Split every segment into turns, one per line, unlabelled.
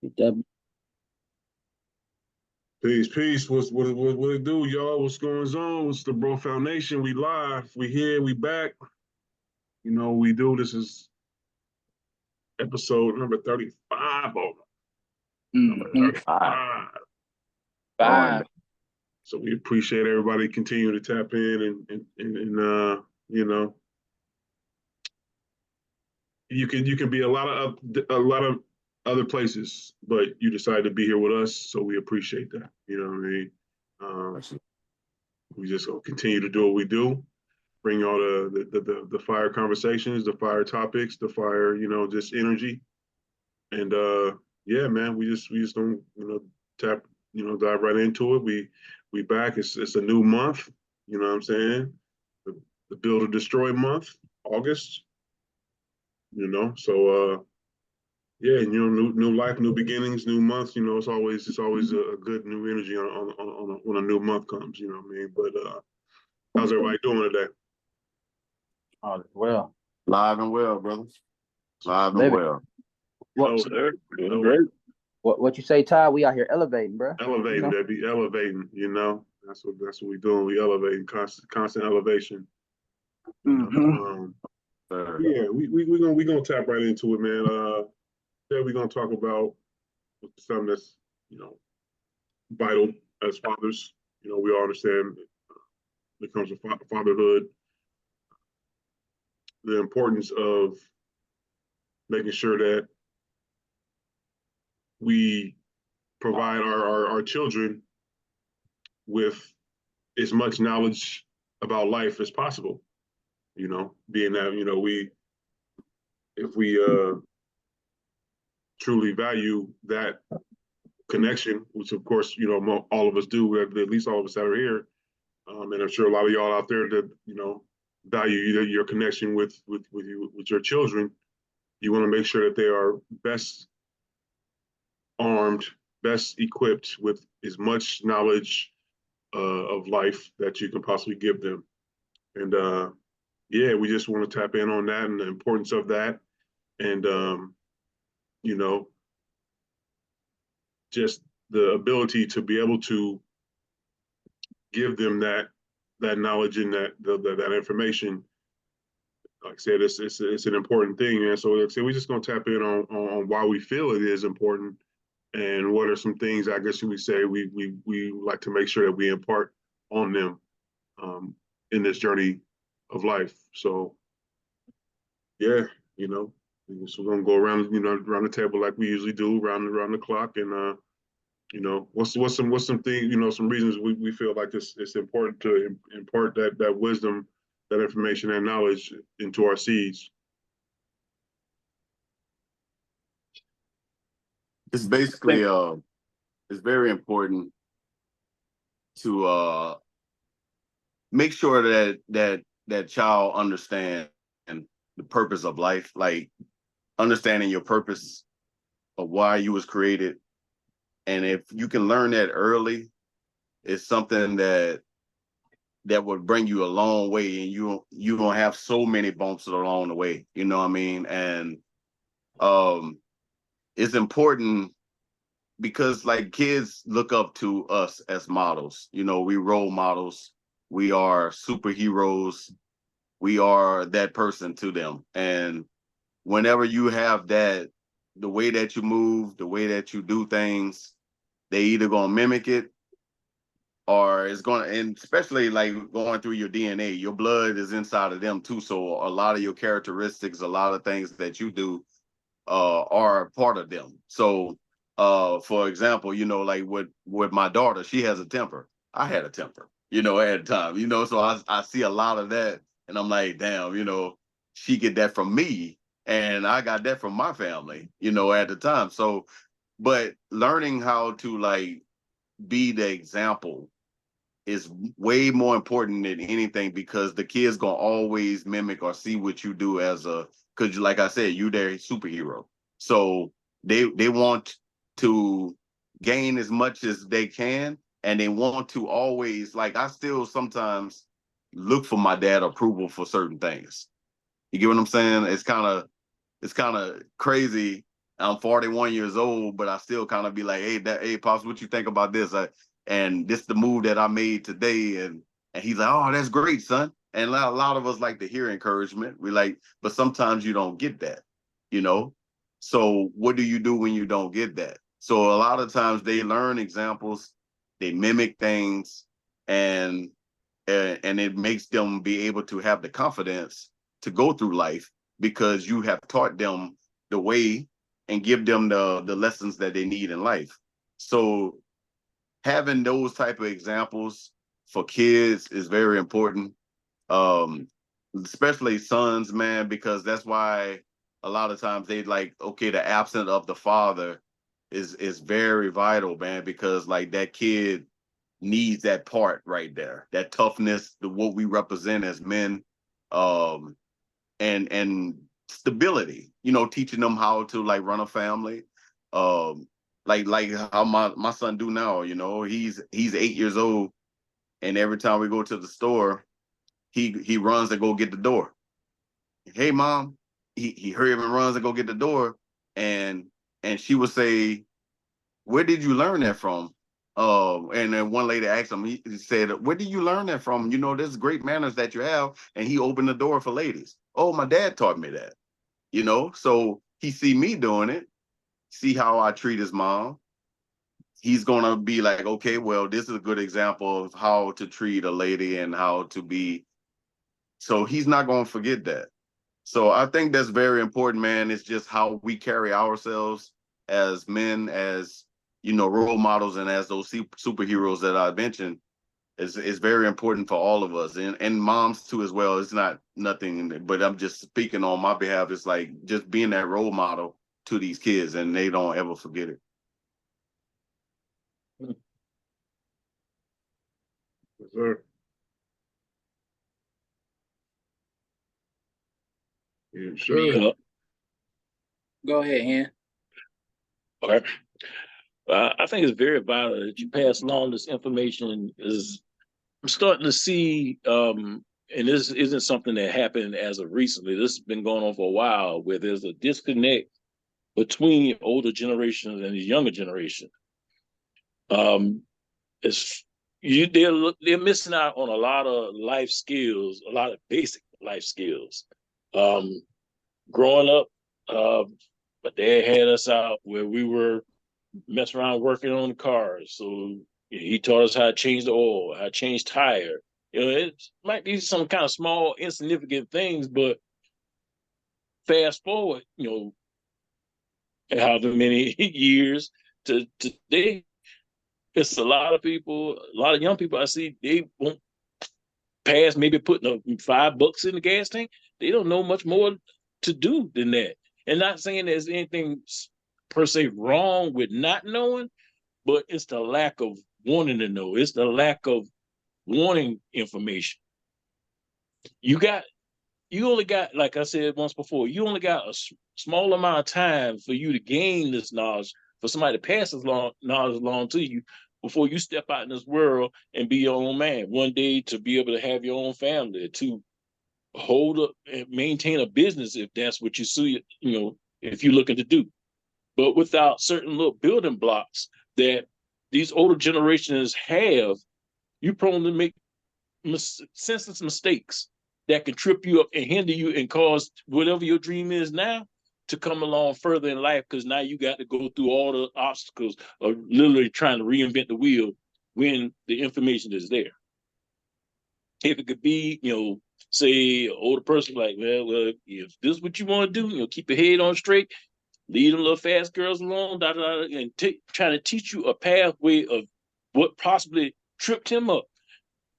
That
Peace, peace. What it do, y'all? What's going on? It's the Bro Foundation. We live. We here. We back. We do. This is episode number 35. Oh, number
mhm,
35.
five.
So we appreciate everybody continuing to tap in and you know you can be a lot of other places, but you decided to be here with us, so we appreciate that. You know what I mean? Um, we just gonna continue to do what we do, bring all the fire conversations, the fire topics, the fire, just energy. And yeah, man, we just don't, tap, dive right into it. We back. It's a new month, you know what I'm saying? The Build or Destroy month, August, So yeah, and new life, new beginnings, new months, it's always a good new energy on a new month comes, you know what I mean? But how's everybody doing today?
All is well.
Live and well, brother. Live and
Baby,
well.
what
Sir.
doing great. What you say, Ty? We out here elevating, bro.
Elevating, baby, elevating. That's what we doing. We elevating, constant elevation.
Mm-hmm.
Yeah, we gonna tap right into it, man. Yeah, we're gonna talk about something that's vital as fathers. We all understand when it comes to fatherhood, the importance of making sure that we provide our children with as much knowledge about life as possible. Being that we if we truly value that connection, which of course all of us do, at least all of us that are here, and I'm sure a lot of y'all out there that value your connection with your children. You want to make sure that they are best armed, best equipped with as much knowledge of life that you can possibly give them. And yeah, we just want to tap in on that and the importance of that, and you know, just the ability to be able to give them that knowledge and that information. Like I said, it's an important thing, and so like I said, we're just gonna tap in on why we feel it is important, and what are some things I guess you would say we like to make sure that we impart on them in this journey of life. So yeah, you know, so we're gonna go around around the table like we usually do, around the clock, and what's some things, some reasons we feel like it's important to impart that wisdom, that information, and knowledge into our seeds.
It's basically it's very important to make sure that child understand the purpose of life, like understanding your purpose of why you was created. And if you can learn that early, it's something that would bring you a long way, and you don't have so many bumps along the way. You know what I mean? And it's important because like kids look up to us as models. We role models. We are superheroes. We are that person to them. And whenever you have that, the way that you move, the way that you do things, they either gonna mimic it, or it's gonna, and especially like going through your DNA, your blood is inside of them too. So a lot of your characteristics, a lot of things that you do are part of them. So for example, like with my daughter, she has a temper. I had a temper, at the time, so I see a lot of that, and I'm like, damn, she get that from me, and I got that from my family, at the time. So, but learning how to like be the example is way more important than anything, because the kids gonna always mimic or see what you do because like I said, you their superhero. So they want to gain as much as they can, and they want to always, like, I still sometimes look for my dad approval for certain things. You get what I'm saying? It's kind of crazy I'm 41 years old, but I still kind of be like, hey, pops, what you think about this? And this the move that I made today, and he's like, oh, that's great, son. And a lot of us like to hear encouragement. We like, but sometimes you don't get that, you know. So what do you do when you don't get that? So a lot of times they learn examples, they mimic things, and it makes them be able to have the confidence to go through life because you have taught them the way and give them the lessons that they need in life. So having those type of examples for kids is very important, especially sons, man, because that's why a lot of times they like, okay, the absence of the father is very vital, man, because like that kid needs that part right there, that toughness, what we represent as men, um, and stability. You know, teaching them how to like run a family, like how my son do now. You know, he's 8 years old, and every time we go to the store, he runs to go get the door. Hey, mom, he hurry up and runs to go get the door, and she would say, where did you learn that from? And then one lady asked him, he said, where did you learn that from? You know, there's great manners that you have. And he opened the door for ladies. Oh, my dad taught me that, you know? So he see me doing it, see how I treat his mom. He's going to be like, okay, well, this is a good example of how to treat a lady and how to be. So he's not going to forget that. So I think that's very important, man. It's just how we carry ourselves as men, as, you know, role models, and as those superheroes that I mentioned is very important for all of us, and moms too as well. It's not nothing, but I'm just speaking on my behalf. It's like just being that role model to these kids, and they don't ever forget it.
Yes, sir. Yeah, sure.
Go ahead, Han.
Okay. I think it's very vital that you pass along this information. Is I'm starting to see, and this isn't something that happened as of recently. This has been going on for a while, where there's a disconnect between older generations and the younger generation. It's they're missing out on a lot of life skills, a lot of basic life skills. Um, Growing up, my dad had us out where we were messing around working on the cars. So he taught us how to change the oil, how to change tire. You know, it might be some kind of small, insignificant things, but fast forward, you know, however many years to today, it's a lot of people, a lot of young people I see, they won't pass maybe putting $5 in the gas tank. They don't know much more to do than that. And not saying there's anything per se wrong with not knowing, but it's the lack of wanting to know. It's the lack of wanting information. You only got, like I said once before, you only got a small amount of time for you to gain this knowledge, for somebody to pass this knowledge along to you before you step out in this world and be your own man. One day to be able to have your own family, to hold up and maintain a business if that's what you see, you know, if you're looking to do. But without certain little building blocks that these older generations have, you're prone to make senseless mistakes that can trip you up and hinder you and cause whatever your dream is now to come along further in life, because now you got to go through all the obstacles of literally trying to reinvent the wheel when the information is there. If it could be, you know, say an older person like, well, if this is what you want to do, you know, keep your head on straight, lead them little fast girls along, and trying to teach you a pathway of what possibly tripped him up,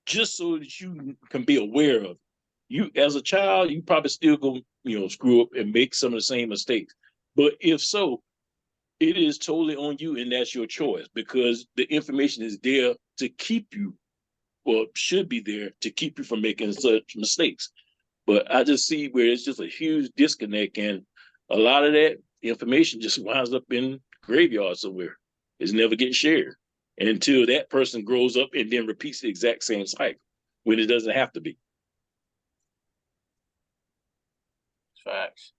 just so that you can be aware of it. You, as a child, you probably still go, you know, screw up and make some of the same mistakes. But if so, it is totally on you, and that's your choice, because the information is there to keep you, or should be there to keep you from making such mistakes. But I just see where it's just a huge disconnect, and a lot of that information just winds up in graveyard somewhere. It's never getting shared until that person grows up and then repeats the exact same cycle when it doesn't have to be.
Facts.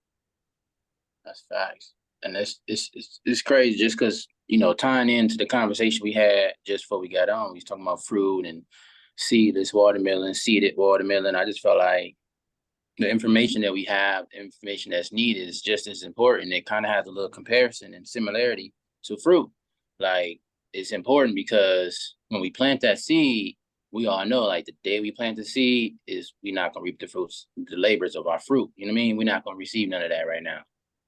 That's facts. And it's crazy just because, tying into the conversation we had just before we got on, we was talking about fruit and seedless watermelon, seeded watermelon. I just felt like the information that we have, the information that's needed is just as important. It kind of has a little comparison and similarity to fruit. Like, it's important because when we plant that seed, we all know like the day we plant the seed is we're not gonna reap the fruits, the labors of our fruit. You know what I mean? We're not gonna receive none of that right now.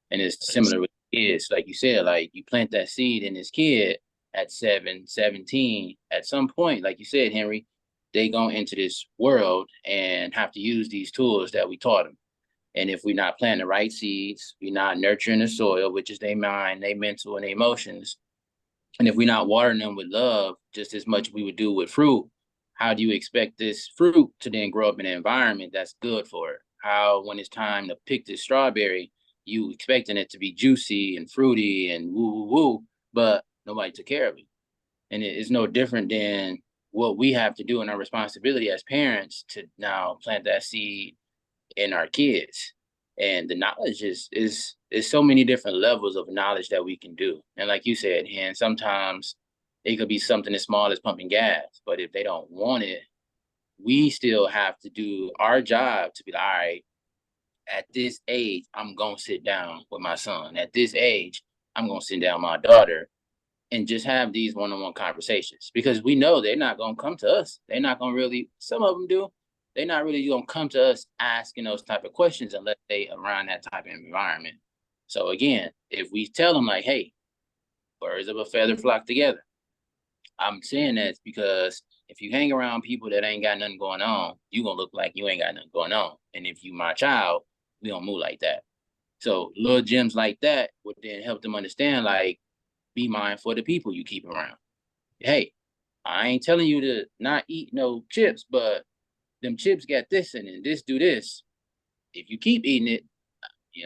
And it's similar with kids, like you said, like you plant that seed in this kid at 17. At some point, like you said, Henry, they go into this world and have to use these tools that we taught them. And if we're not planting the right seeds, we're not nurturing the soil, which is their mind, their mental, and their emotions. And if we're not watering them with love, just as much as we would do with fruit, how do you expect this fruit to then grow up in an environment that's good for it? How, when it's time to pick this strawberry, you expecting it to be juicy and fruity and woo woo woo, but nobody took care of it. And it's no different than what we have to do in our responsibility as parents to now plant that seed in our kids. And the knowledge is so many different levels of knowledge that we can do. And like you said, and sometimes it could be something as small as pumping gas, but if they don't want it, we still have to do our job to be like, all right, at this age, I'm gonna sit down with my son. At this age, I'm gonna sit down with my daughter and just have these one-on-one conversations because we know they're not going to come to us. They're not going to really, some of them do. They're not really going to come to us asking those type of questions unless they around that type of environment. So again, if we tell them like, hey, birds of a feather flock together. I'm saying that because if you hang around people that ain't got nothing going on, you're going to look like you ain't got nothing going on. And if you my child, we don't move like that. So little gems like that would then help them understand like, be mindful of the people you keep around. Hey, I ain't telling you to not eat no chips, but them chips got this in it, this do this. If you keep eating it,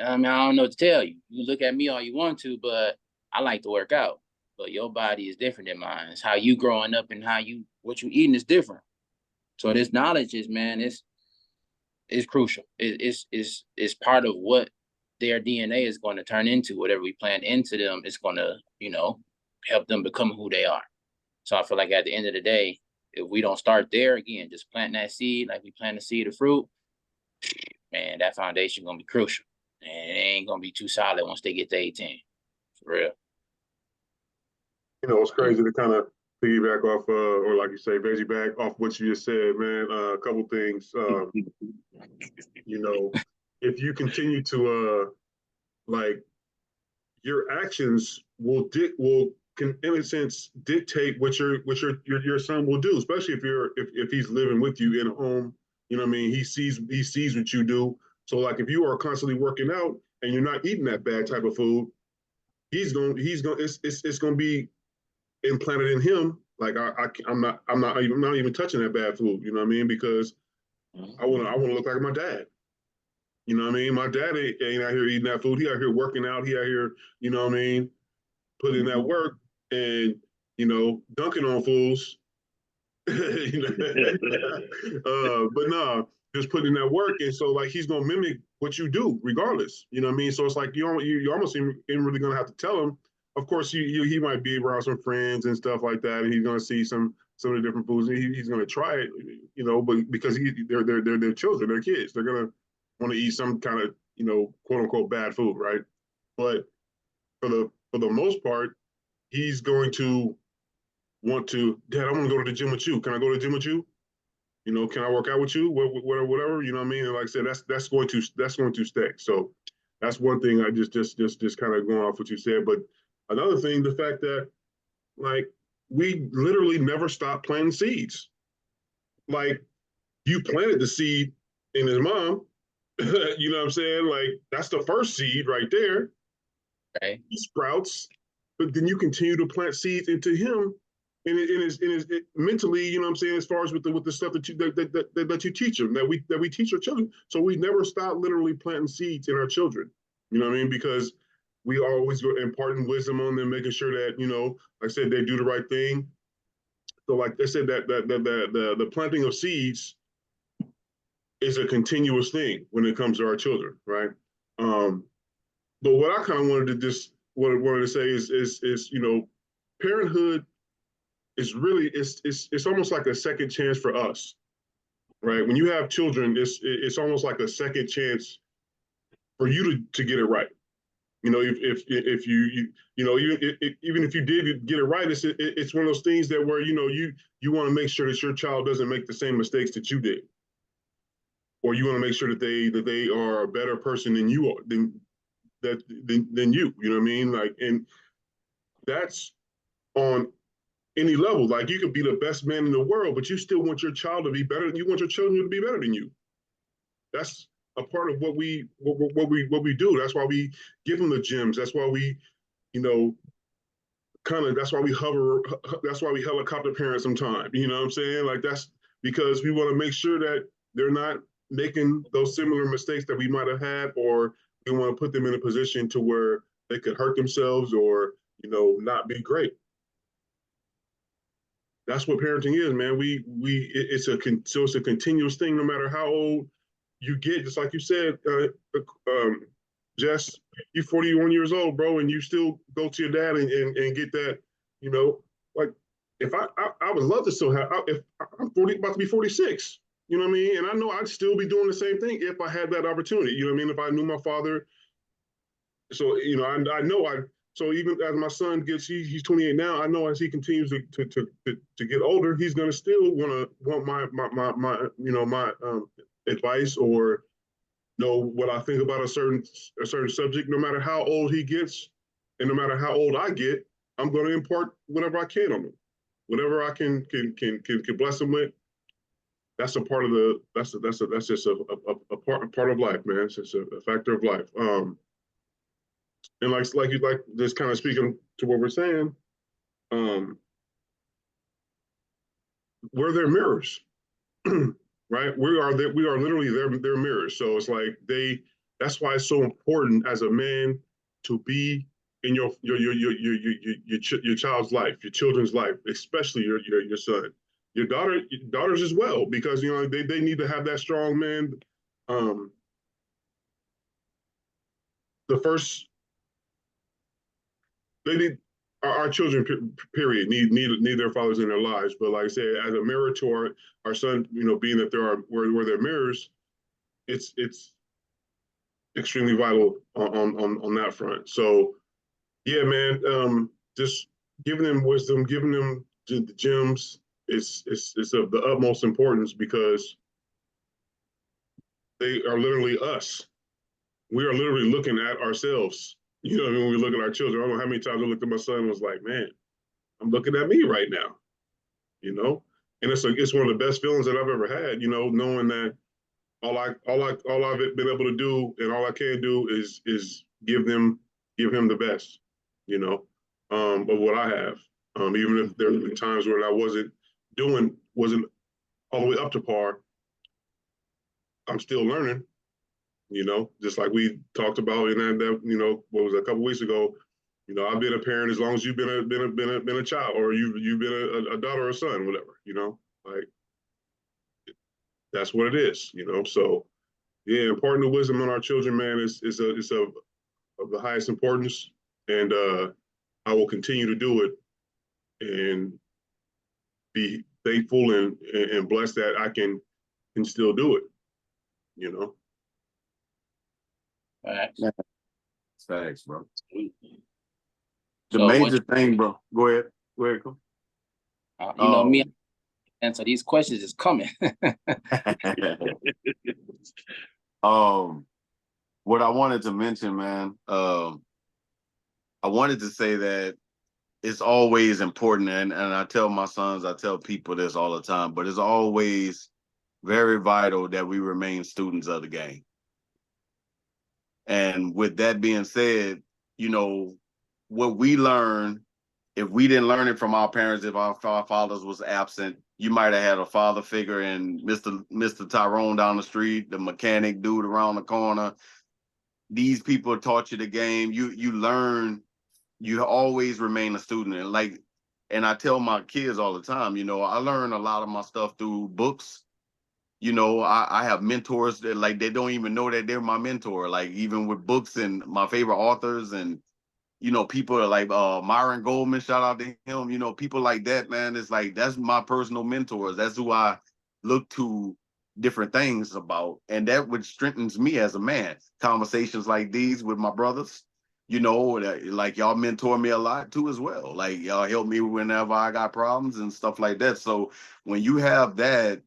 I mean, I don't know what to tell you. You look at me all you want to, but I like to work out. But your body is different than mine. It's how you growing up and what you eating is different. So this knowledge is, man, it's crucial. It's part of what their DNA is going to turn into. Whatever we plant into them, it's going to, help them become who they are. So I feel like at the end of the day, if we don't start there again, just planting that seed, like we plant the seed of fruit, man, that foundation gonna be crucial. And it ain't gonna be too solid once they get to 18. For real.
It's crazy to kind of piggyback off, or like you say, veggie back off what you just said, man. A couple things. If you continue to like your actions can in a sense dictate what your son will do, especially if he's living with you in a home. You know what I mean? He sees what you do. So like if you are constantly working out and you're not eating that bad type of food, he's going it's going to be implanted in him. Like I'm not even touching that bad food. You know what I mean? Because I want to look like my dad. You know what I mean? My dad ain't out here eating that food. He out here working out. He out here, you know what I mean, putting in that work and, dunking on fools. But no, just putting in that work. And so like he's gonna mimic what you do regardless. You know what I mean? So it's like you almost ain't really gonna have to tell him. Of course, he might be around some friends and stuff like that, and he's gonna see some of the different foods. And he's gonna try it, but because they're children, they're kids, they're gonna want to eat some kind of quote unquote bad food, right? But for the most part, he's going to want to, Dad, I want to go to the gym with you. Can I go to the gym with you? Can I work out with you? Whatever. You know what I mean? And like I said, that's going to stay. So that's one thing. I just kind of going off what you said. But another thing, the fact that like we literally never stop planting seeds. Like you planted the seed in his mom. You know what I'm saying? Like that's the first seed right there.
Right.
He sprouts, but then you continue to plant seeds into him and mentally, you know what I'm saying, as far as with the stuff that you teach them, that we teach our children. So we never stop literally planting seeds in our children. You know what I mean? Because we always go imparting wisdom on them, making sure that, like I said, they do the right thing. So like I said, that the planting of seeds is a continuous thing when it comes to our children, right? But what I kind of wanted to just what I wanted to say is you know, parenthood is really it's almost like a second chance for us, right? When you have children, it's almost like a second chance for you to get it right. You know, if you know, even if you did get it right, it's one of those things that where, you know, you want to make sure that your child doesn't make the same mistakes that you did, or you want to make sure that they are a better person than you are, than you. You know what I mean? Like, and that's on any level. Like, you could be the best man in the world, but you still want your child to be better. You want your children to be better than you. That's a part of what we do. That's why we give them the gyms. That's why we, you know, that's why we hover. That's why we helicopter parent sometimes. You know what I'm saying? Like, that's because we want to make sure that they're not making those similar mistakes that we might have had, or we want to put them in a position to where they could hurt themselves or, you know, not be great. That's what parenting is, man. It's a continuous thing, no matter how old you get. Just like you said, Jess, you're 41 years old, bro, and you still go to your dad and get that, you know, like, if I would love to still have, if I'm 40, about to be 46, you know what I mean? And I know I'd still be doing the same thing if I had that opportunity, you know what I mean? If I knew my father. So, you know, I know so even as my son he's 28 now, I know as he continues to get older, he's going to still want my you know, my advice, or know what I think about a certain subject. No matter how old he gets, and no matter how old I get, I'm going to impart whatever I can on him, whatever I can bless him with. That's a part of the that's just a part of life, man. It's just a factor of life. And like you, like, just kind of speaking to what we're saying, um, we're their mirrors, right? We are literally their mirrors. So it's like that's why it's so important as a man to be in your child's life, your children's life, especially your son, your daughters as well, because, you know, they need to have that strong man. Um, the first they need our children, period, need their fathers in their lives. But like I said, as a mirror to our son, you know, being that we're their mirrors, it's extremely vital on that front. So yeah, man, just giving them wisdom, giving them the gems, it's of the utmost importance, because they are literally us. We are literally looking at ourselves. You know, when we look at our children, I don't know how many times I looked at my son and was like, man, I'm looking at me right now, you know? And it's one of the best feelings that I've ever had, you know, knowing that all I've been able to do, and all I can do, is give him the best, you know, of what I have. Even if there have been times where I wasn't all the way up to par, I'm still learning, you know, just like we talked about in that, you know, what was it, a couple of weeks ago. You know, I've been a parent as long as you've been a child, or you've been a daughter or a son, whatever. You know, like, that's what it is. You know, so yeah, imparting the wisdom on our children, man, is of the highest importance, and I will continue to do it, and be thankful and blessed that I can still do it. You know.
Facts.
Thanks, bro. The
So
major thing, bro. Go ahead. Go ahead.
you know, me, and so these questions is coming.
What I wanted to mention, man, I wanted to say that it's always important, and I tell my sons, I tell people this all the time, but it's always very vital that we remain students of the game. And with that being said, you know, what we learn, if we didn't learn it from our parents, if our fathers was absent, you might have had a father figure in Mr. Tyrone down the street, the mechanic dude around the corner. These people taught you the game. You learn, you always remain a student. And I tell my kids all the time, you know, I learn a lot of my stuff through books. You know, I have mentors that, like, they don't even know that they're my mentor, like, even with books and my favorite authors. And you know, people are like Myron Goldman, shout out to him, you know, people like that, man. It's like, that's my personal mentors. That's who I look to different things about. And that which strengthens me as a man. Conversations like these with my brothers, you know, like y'all mentor me a lot too as well. Like y'all help me whenever I got problems and stuff like that. So when you have that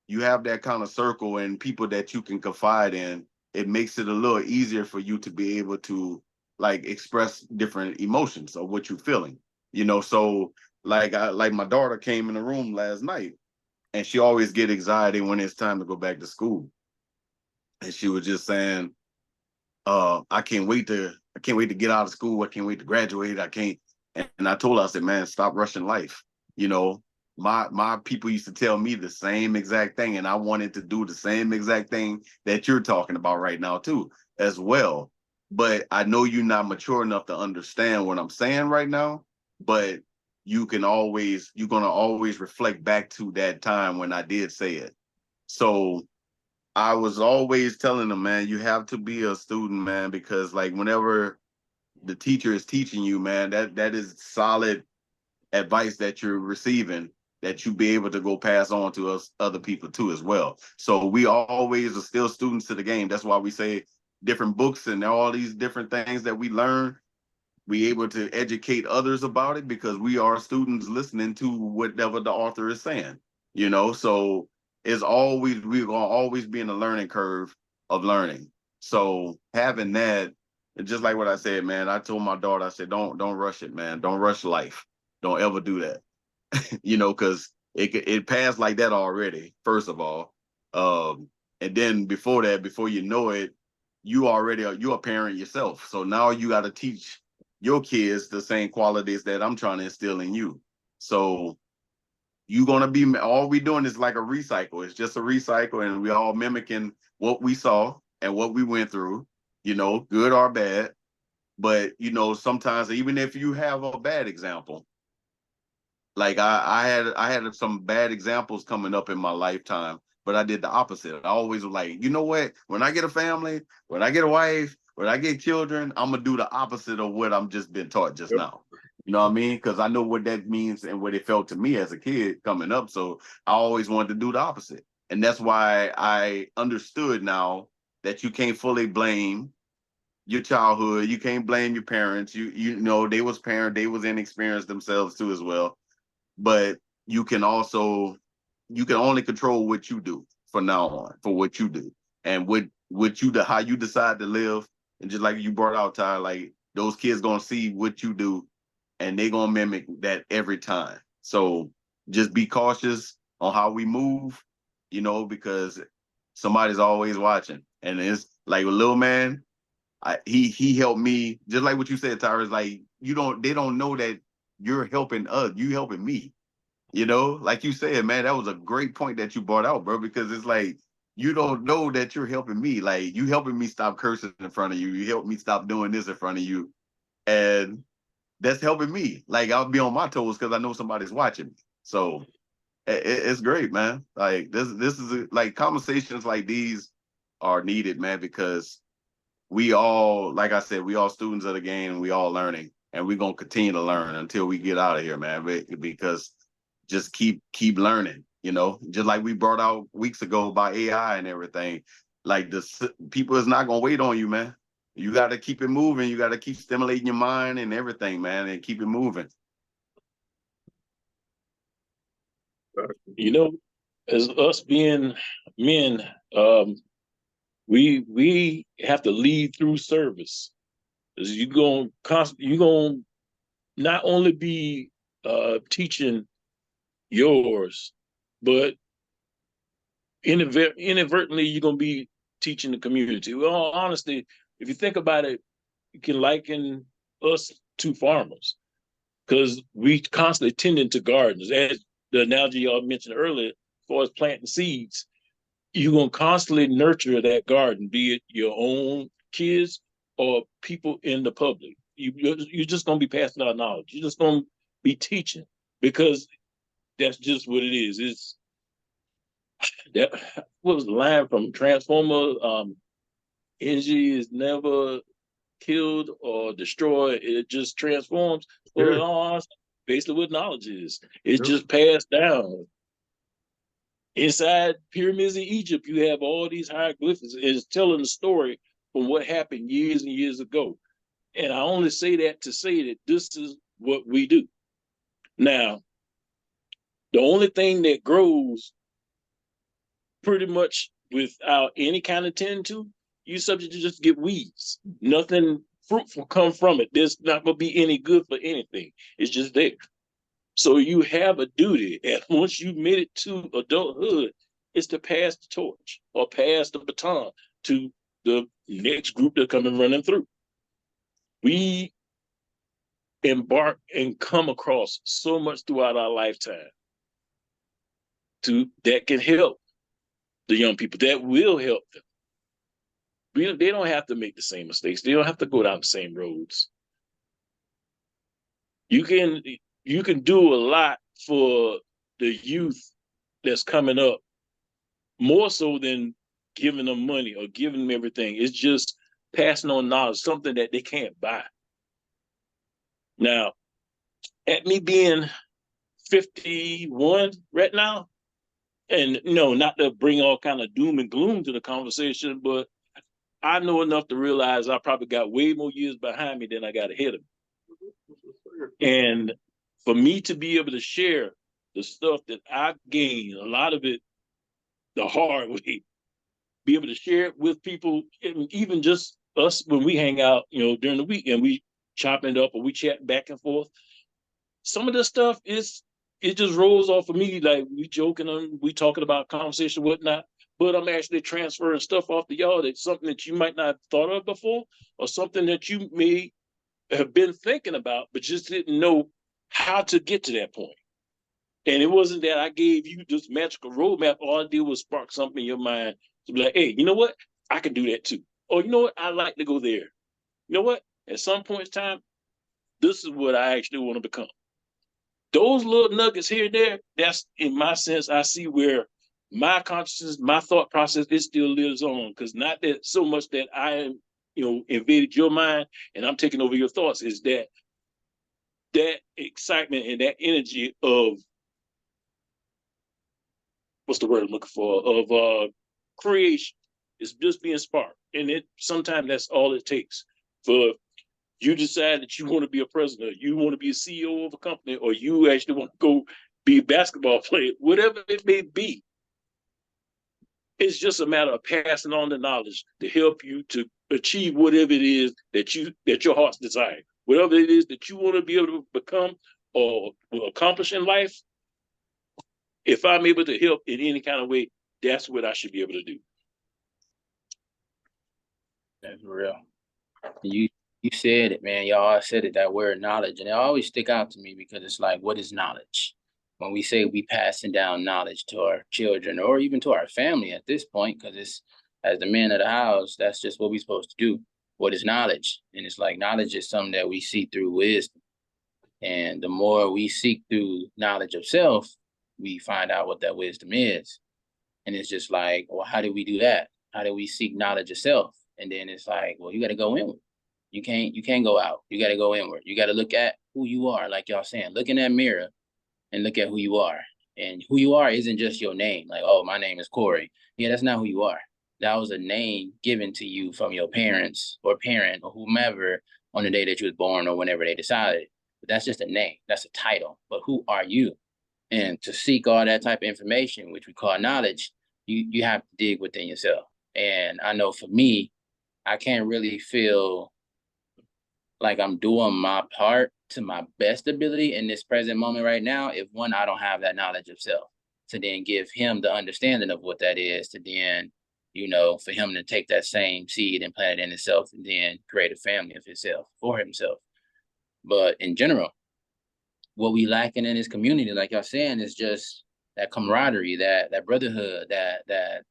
kind of circle and people that you can confide in, it makes it a little easier for you to be able to like express different emotions of what you're feeling, you know. So like my daughter came in the room last night, and she always get anxiety when it's time to go back to school, and she was just saying, I can't wait to get out of school. I can't wait to graduate. I can't. And I told her, I said, man, stop rushing life. You know, my people used to tell me the same exact thing, and I wanted to do the same exact thing that you're talking about right now too, as well. But I know you're not mature enough to understand what I'm saying right now. But you're gonna always reflect back to that time when I did say it. So I was always telling them, man, you have to be a student, man, because like whenever the teacher is teaching you, man, that is solid advice that you're receiving, that you be able to go pass on to us other people too as well. So we always are still students to the game. That's why we say different books and all these different things that we learn, we able to educate others about it because we are students listening to whatever the author is saying, you know. So we're gonna always be in the learning curve of learning. So having that, and just like what I said, man, I told my daughter, I said, don't rush it, man. Don't rush life. Don't ever do that. You know, because it passed like that already, first of all. And then before that, before you know it, you're a parent yourself. So now you got to teach your kids the same qualities that I'm trying to instill in you. So you're gonna be, all we doing is like a recycle. It's just a recycle, and we all mimicking what we saw and what we went through, you know, good or bad. But you know, sometimes even if you have a bad example, like I had some bad examples coming up in my lifetime, but I did the opposite. I always was like, you know what? When I get a family, when I get a wife, when I get children, I'm gonna do the opposite of what I'm just been taught just now. You know what I mean? Because I know what that means and what it felt to me as a kid coming up. So I always wanted to do the opposite. And that's why I understood now that you can't fully blame your childhood. You can't blame your parents. You know, they was inexperienced themselves too as well. But you can only control what you do from now on, for what you do and how you decide to live. And just like you brought out, Ty, like those kids gonna see what you do and they gonna mimic that every time. So just be cautious on how we move, you know, because somebody's always watching. And it's like a little man, he helped me, just like what you said, Tyrus. Like they don't know that you're helping us, you helping me. You know, like you said, man, that was a great point that you brought out, bro. Because it's like you don't know that you're helping me. Like you helping me stop cursing in front of you. You help me stop doing this in front of you, and that's helping me. Like I'll be on my toes because I know somebody's watching me. So it's great, man. Like this is like conversations like these are needed, man, because we all, like I said, we all students of the game, and we all learning, and we're gonna continue to learn until we get out of here, man. Because just keep learning, you know, just like we brought out weeks ago about AI and everything. Like the people is not gonna wait on you, man. You got to keep it moving. You got to keep stimulating your mind and everything, man, and keep it moving.
You know, as us being men, we have to lead through service. Because you gonna not only be teaching yours, but inadvertently you're gonna be teaching the community. Well, honestly, if you think about it, you can liken us to farmers because we constantly tending to gardens. As the analogy y'all mentioned earlier, as far as planting seeds, you're gonna constantly nurture that garden, be it your own kids or people in the public. You're just gonna be passing out knowledge. You're just gonna be teaching because that's just what it is. It's that what was the line from Transformer? Energy is never killed or destroyed. It just transforms. Well, basically what knowledge is. It's just passed down. Inside pyramids in Egypt, you have all these hieroglyphics. It's telling the story from what happened years and years ago. And I only say that to say that this is what we do. Now, the only thing that grows pretty much without any kind of tend to, you subject to just get weeds. Nothing fruitful come from it. There's not going to be any good for anything. It's just there. So you have a duty, and once you made it to adulthood, is to pass the torch or pass the baton to the next group that coming running through. We embark and come across so much throughout our lifetime that can help the young people, that will help them. They don't have to make the same mistakes. They don't have to go down the same roads. You can do a lot for the youth that's coming up, more so than giving them money or giving them everything. It's just passing on knowledge, something that they can't buy. Now, at me being 51 right now, and not to bring all kind of doom and gloom to the conversation, but I know enough to realize I probably got way more years behind me than I got ahead of me. And for me to be able to share the stuff that I gained, a lot of it the hard way, be able to share it with people, even just us when we hang out, during the week and we chopping it up or we chat back and forth. Some of this stuff it just rolls off of me, like we joking and we talking about conversation, whatnot, but I'm actually transferring stuff off to y'all. That's something that you might not have thought of before, or something that you may have been thinking about, but just didn't know how to get to that point. And it wasn't that I gave you this magical roadmap. All I did was spark something in your mind to be like, hey, you know what? I can do that too. Or you know what? I like to go there. You know what? At some point in time, this is what I actually want to become. Those little nuggets here and there, that's in my sense, I see where my consciousness, my thought process, it still lives on. Because not that so much that I am, invaded your mind and I'm taking over your thoughts, is that excitement and that energy of, what's the word I'm looking for, of creation is just being sparked. And sometimes that's all it takes for you decide that you want to be a president, you want to be a CEO of a company, or you actually want to go be a basketball player, whatever it may be. It's just a matter of passing on the knowledge to help you to achieve whatever it is that your heart's desire, whatever it is that you want to be able to become or accomplish in life. If I'm able to help in any kind of way, that's what I should be able to do.
That's real. You said it, man. Y'all said it, that word knowledge. And it always stick out to me because it's like, what is knowledge? When we say we passing down knowledge to our children or even to our family at this point, because it's, as the man of the house, that's just what we're supposed to do. What is knowledge? And it's like, knowledge is something that we see through wisdom. And the more we seek through knowledge of self, we find out what that wisdom is. And it's just like, well, how do we do that? How do we seek knowledge of self? And then it's like, well, you got to go inward. You can't go out. You got to go inward. You got to look at who you are, like y'all saying. Look in that mirror and look at who you are. And who you are isn't just your name. Like, oh, my name is Corey. Yeah, that's not who you are. That was a name given to you from your parents or parent or whomever on the day that you was born or whenever they decided. But that's just a name. That's a title. But who are you? And to seek all that type of information, which we call knowledge, you have to dig within yourself. And I know for me, I can't really feel like I'm doing my part to my best ability in this present moment right now if, one, I don't have that knowledge of self, to then give him the understanding of what that is, to then, for him to take that same seed and plant it in himself and then create a family of himself for himself. But in general, what we lacking in this community, like y'all saying, is just that camaraderie, that brotherhood, that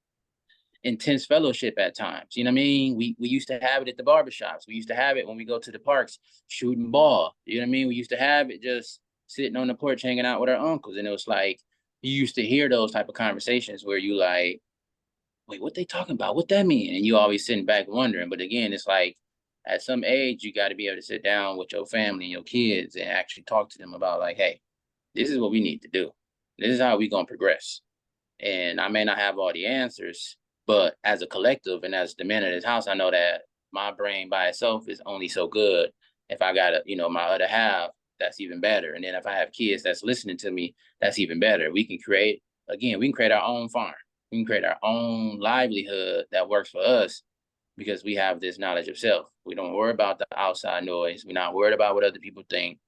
intense fellowship at times. You know what I mean? We used to have it at the barbershops. We used to have it when we go to the parks shooting ball. You know what I mean? We used to have it just sitting on the porch hanging out with our uncles. And it was like, you used to hear those type of conversations where you like, wait, what they talking about? What that mean? And you always sitting back wondering. But again, it's like, At some age, you got to be able to sit down with your family and your kids and actually talk to them about like, hey, this is what we need to do. This is how we gonna progress. And I may not have all the answers, but as a collective and as the man of this house, I know that my brain by itself is only so good. If I got my other half, that's even better. And then if I have kids that's listening to me, that's even better. We can create our own farm. We can create our own livelihood that works for us because we have this knowledge of self. We don't worry about the outside noise. We're not worried about what other people think.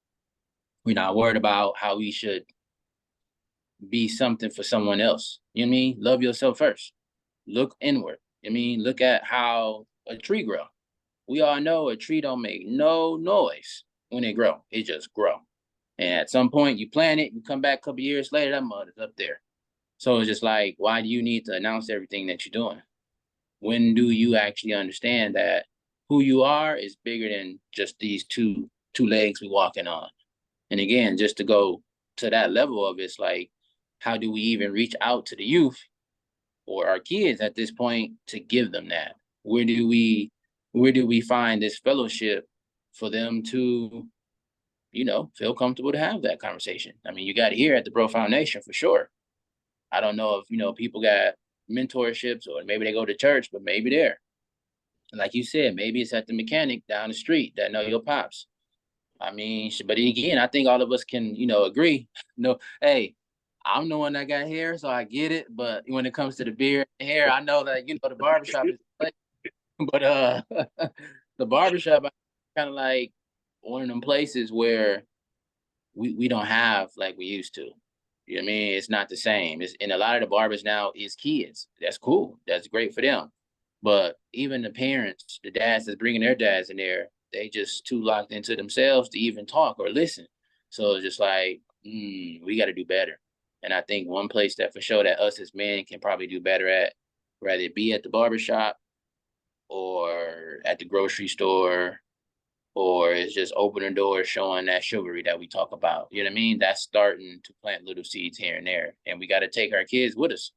We're not worried about how we should be something for someone else. You know what I mean? Love yourself first. Look inward. I mean, look at how a tree grow. We all know a tree don't make no noise when it grow. It just grow. And at some point you plant it, you come back a couple years later, that mud is up there. So it's just like, why do you need to announce everything that you're doing? When do you actually understand that who you are is bigger than just these two legs we walking on? And again, just to go to that level of it's like, how do we even reach out to the youth or our kids at this point to give them that? Where do we find this fellowship for them to, feel comfortable to have that conversation? I mean, you got it here at the Bro Foundation for sure. I don't know if, people got mentorships or maybe they go to church, but maybe there. And like you said, maybe it's at the mechanic down the street that know your pops. I mean, but again, I think all of us can, agree. No, hey, I'm the one that got hair, so I get it. But when it comes to the beard and hair, I know that the barbershop is the place. But the barbershop kind of like one of them places where we don't have like we used to. You know what I mean? It's not the same. And a lot of the barbers now is kids. That's cool. That's great for them. But even the parents, the dads that's bringing their dads in there, they just too locked into themselves to even talk or listen. So it's just like, we got to do better. And I think one place that for sure that us as men can probably do better at, whether it be at the barbershop or at the grocery store, or it's just opening doors, showing that chivalry that we talk about. You know what I mean? That's starting to plant little seeds here and there. And we got to take our kids with us.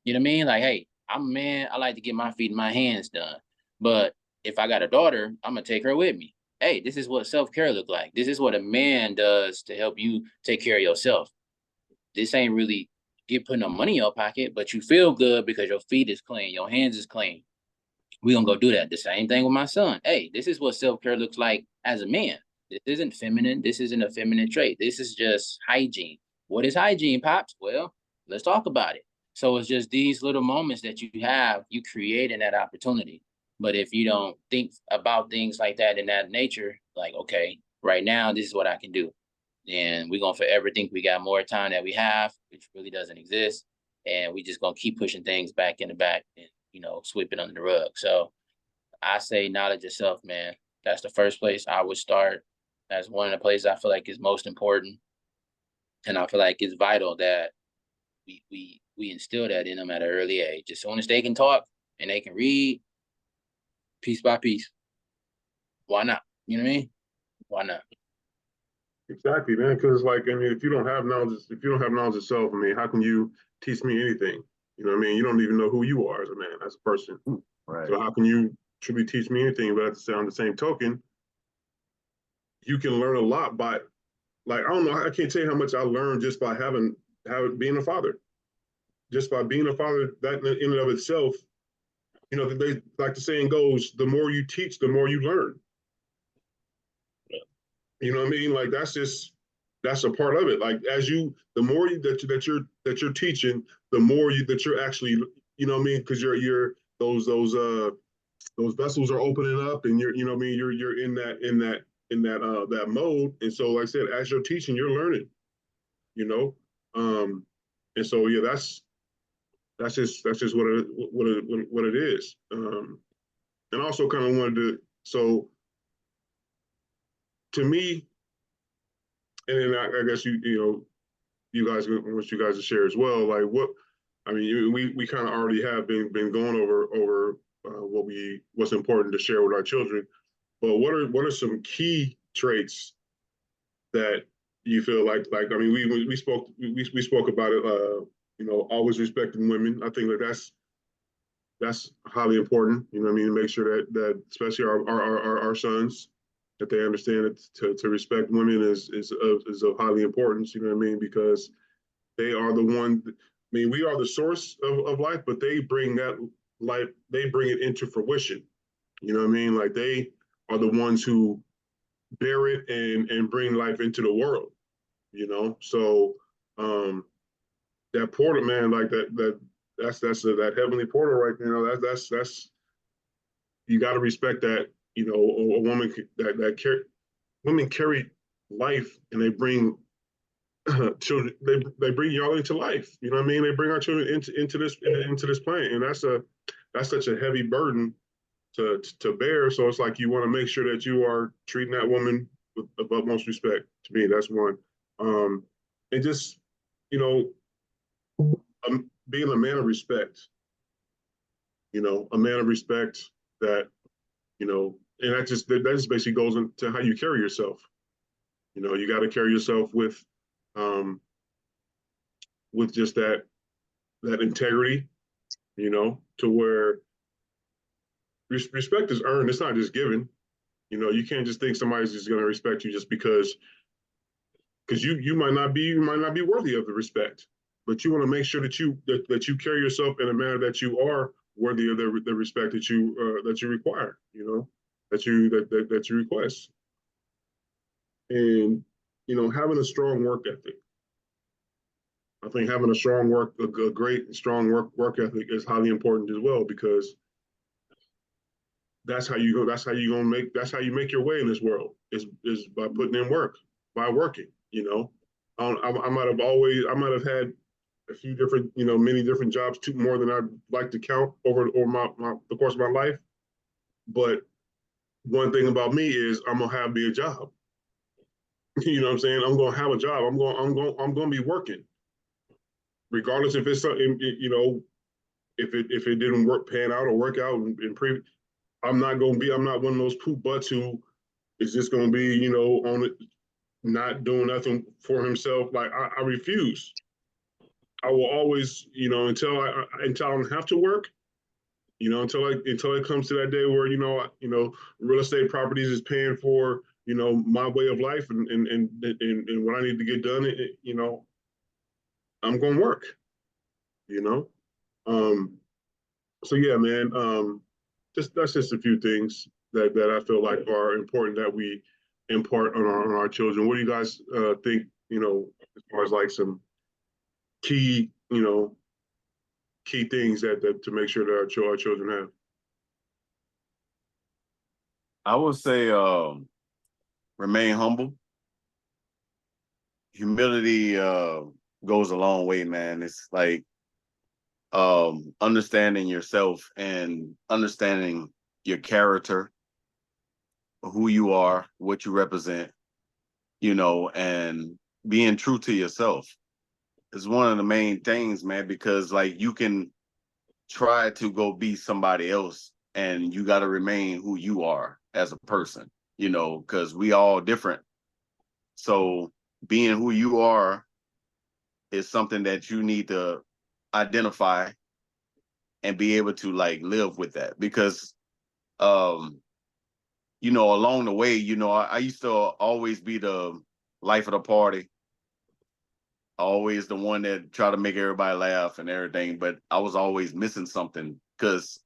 You know what I mean? Like, hey, I'm a man. I like to get my feet and my hands done. But if I got a daughter, I'm going to take her with me. Hey, this is what self-care look like. This is what a man does to help you take care of yourself. This ain't really putting no money in your pocket, but you feel good because your feet is clean, your hands is clean. We're gonna go do that. The same thing with my son. Hey, this is what self-care looks like as a man. This isn't feminine. This isn't a feminine trait. This is just hygiene. What is hygiene, Pops? Well, let's talk about it. So it's just these little moments that you have, you creating that opportunity. But if you don't think about things like that in that nature, like, okay, right now, this is what I can do. And we're gonna forever think we got more time that we have, which really doesn't exist. And we just gonna keep pushing things back in the back and sweep it under the rug. So I say knowledge yourself, man. That's the first place I would start. That's one of the places I feel like is most important. And I feel like it's vital that we instill that in them at an early age. As soon as they can talk and they can read, piece by piece. Why not? You know what I mean? Why not?
Exactly, man. Because like, I mean, if you don't have knowledge of self, I mean, how can you teach me anything? You know what I mean? You don't even know who you are as a man, as a person.
Right.
So how can you truly teach me anything? But on the same token, you can learn a lot by, like, I don't know, I can't tell you how much I learned just by being a father. Just by being a father, that in and of itself, they like the saying goes, the more you teach, the more you learn. You know what I mean? Like that's a part of it. Like the more that you're teaching, the more that you're actually, you know what I mean? Because you're those vessels are opening up, and you're, you know what I mean? You're in that mode. And so, like I said, as you're teaching, you're learning. You know, and so yeah, that's just what it is. And also kind of wanted to, so to me, and then I guess you guys want you guys to share as well. Like I mean, we kind of already have been going over what's important to share with our children. But what are some key traits that you feel like I mean we spoke about it. Always respecting women. I think that's that's highly important. You know what I mean? To make sure that especially our sons, that they understand that to respect women is of highly importance. You know what I mean? Because they are the one. I mean, we are the source of life, but they bring that life. They bring it into fruition. You know what I mean? Like they are the ones who bear it and bring life into the world. You know, so that portal, man, like that heavenly portal right there. You know, that's you got to respect that. You know, a woman that women carry life and they bring children. They bring y'all into life. You know what I mean? They bring our children into this planet, and that's such a heavy burden to bear. So it's like you want to make sure that you are treating that woman with the utmost respect. To me, that's one. And just you know, being a man of respect. You know, a man of respect that you know, and that just basically goes into how you carry yourself. You know, you got to carry yourself um, with just that integrity. You know, to where respect is earned. It's not just given. You know, you can't just think somebody's just going to respect you just because you might not be worthy of the respect. But you want to make sure that you carry yourself in a manner that you are worthy of the respect that you require. You know, that you request. And you know, having a strong work ethic. I think having a great and strong work ethic is highly important as well because that's how you go. That's how you make your way in this world. Is by putting in work, by working. You know, I might have had a few different, you know, many different jobs, too, more than I'd like to count over the course of my life. But one thing about me is I'm gonna have me a job. You know what I'm saying? I'm gonna have a job. I'm gonna be working, regardless if it's something, you know, if it didn't pan out or work out in pre. I'm not one of those poop butts who is just gonna be, you know, on it, not doing nothing for himself. Like I refuse. I will always, you know, until I don't have to work, you know, until it comes to that day where you know, real estate properties is paying for, you know, my way of life and what I need to get done. You know, I'm going to work. You know, um, so yeah, man. Just that's just a few things that I feel like are important that we impart on our children. What do you guys think? You know, as far as like some key, you know, key things that to make sure that our children have.
I would say remain humble. Humility goes a long way, man. It's like understanding yourself and understanding your character, who you are, what you represent, you know, and being true to yourself is one of the main things, man, because like you can try to go be somebody else and you got to remain who you are as a person, you know, because we all different. So being who you are is something that you need to identify and be able to like live with that because um you know, along the way, you know, I used to always be the life of the party, always the one that try to make everybody laugh and everything, but I was always missing something because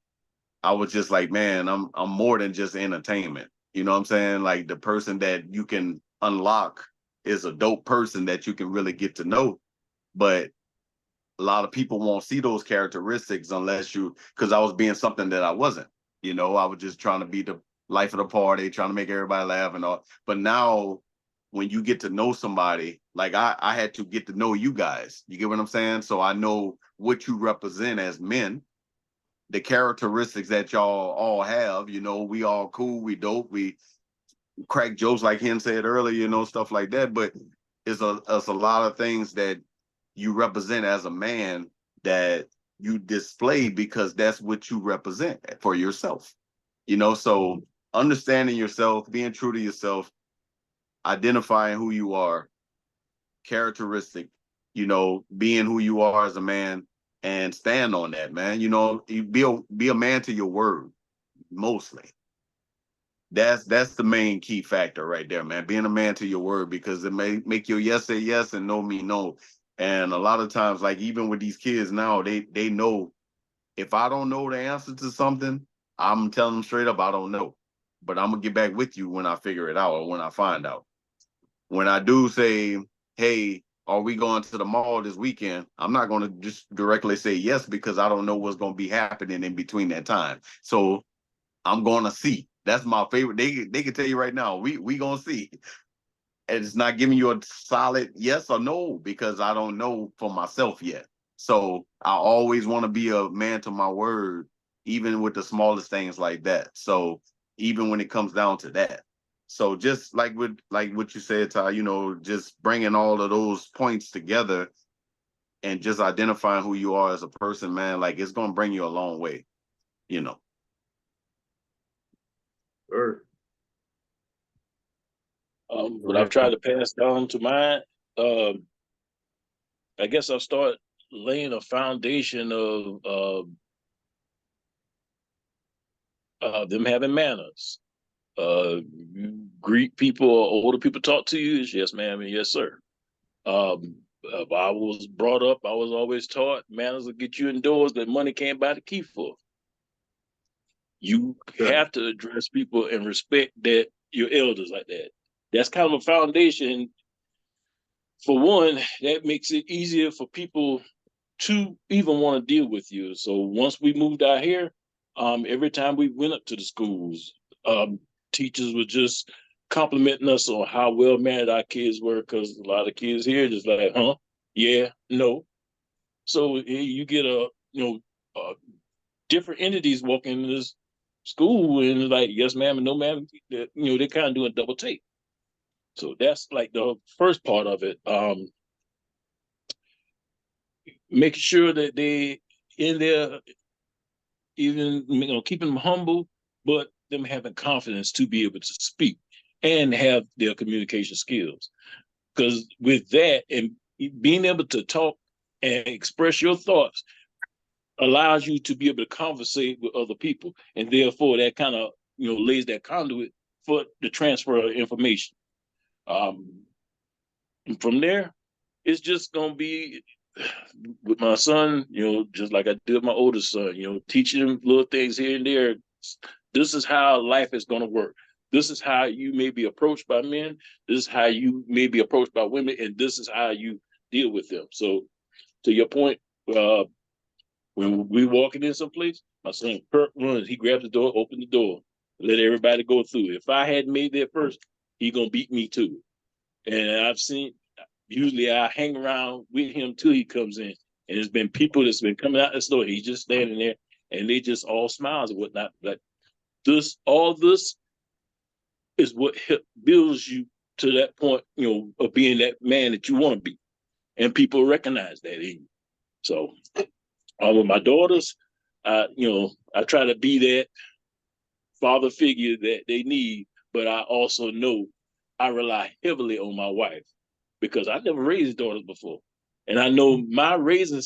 I was just like, man, I'm more than just entertainment. You know what I'm saying? Like the person that you can unlock is a dope person that you can really get to know. But a lot of people won't see those characteristics unless because I was being something that I wasn't. You know, I was just trying to be the life of the party, trying to make everybody laugh and all. But now when you get to know somebody, like I had to get to know you guys. You get what I'm saying? So I know what you represent as men, the characteristics that y'all all have. You know, we all cool, we dope, we crack jokes like him said earlier, you know, stuff like that. But it's a lot of things that you represent as a man that you display because that's what you represent for yourself. You know, so understanding yourself, being true to yourself, identifying who you are, characteristic, you know, being who you are as a man, and stand on that, man. You know, you be a man to your word, mostly. That's the main key factor right there, man. Being a man to your word, because it may make your yes say yes and no mean no. And a lot of times, like even with these kids now, they know if I don't know the answer to something, I'm telling them straight up, I don't know. But I'm gonna get back with you when I figure it out or when I find out. When I do say, hey, are we going to the mall this weekend? I'm not going to just directly say yes, because I don't know what's going to be happening in between that time. So I'm going to see. That's my favorite. They can tell you right now, we going to see. And it's not giving you a solid yes or no, because I don't know for myself yet. So I always want to be a man to my word, even with the smallest things like that. So even when it comes down to that. So just like what you said, Ty, you know, just bringing all of those points together and just identifying who you are as a person, man, like it's going to bring you a long way, you know.
Sure.
What I've tried to pass down to mine, I guess I'll start laying a foundation of them having manners. You greet people or older people talk to you, it's yes, ma'am, and yes, sir. If I was brought up, I was always taught manners will get you indoors that money can't buy the key for. You have to address people and respect that your elders like that. That's kind of a foundation. For one, that makes it easier for people to even want to deal with you. So once we moved out here, every time we went up to the schools, teachers were just complimenting us on how well mannered our kids were, because a lot of kids here just like, huh, yeah, no. So you get different entities walking in this school and it's like, yes, ma'am, and no, ma'am. They're kind of doing double take. So that's like the first part of it. Making sure that they in there, even keeping them humble, but them having confidence to be able to speak and have their communication skills. Because with that and being able to talk and express your thoughts allows you to be able to conversate with other people, and therefore that kind of lays that conduit for the transfer of information. And from there, it's just gonna be with my son, just like I did with my oldest son, teaching him little things here and there. This is how life is gonna work. This is how you may be approached by men. This is how you may be approached by women, and this is how you deal with them. So, to your point, when we walking in someplace, my son Kurt runs. He grabs the door, open the door, let everybody go through. If I hadn't made that first, he gonna beat me too. And I've seen. Usually, I hang around with him till he comes in, and there's been people that's been coming out the store. He's just standing there, and they just all smiles and whatnot. Like all this is what builds you to that point, of being that man that you want to be, and people recognize that in you. So, with my daughters, I try to be that father figure that they need, but I also know I rely heavily on my wife because I never raised daughters before. And I know my rearing